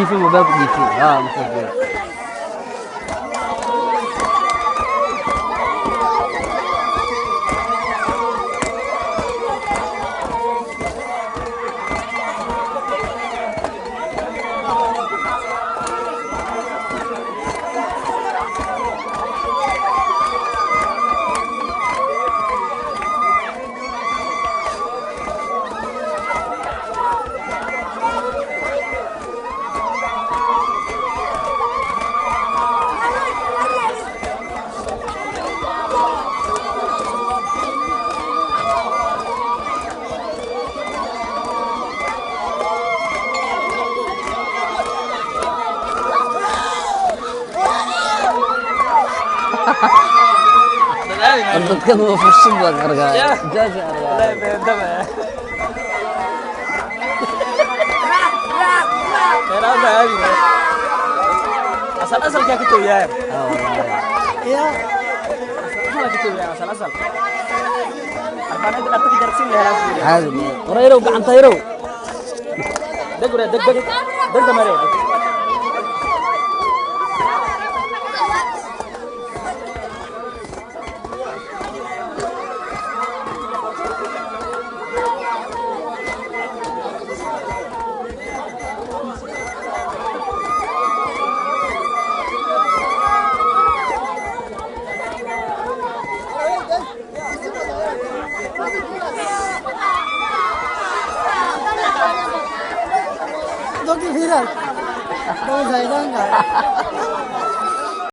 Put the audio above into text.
يفي موبايل يفي مخبر dadkan waa fursad baad argaa jaaja argaa la beedaba karaada hadi asal ka kito yaa ya asal ka kito yaa asal arbaanada dhabta darsin leeyahay hadi qorayro gacantayro deg damare viral. Đâu thấy đâu cả.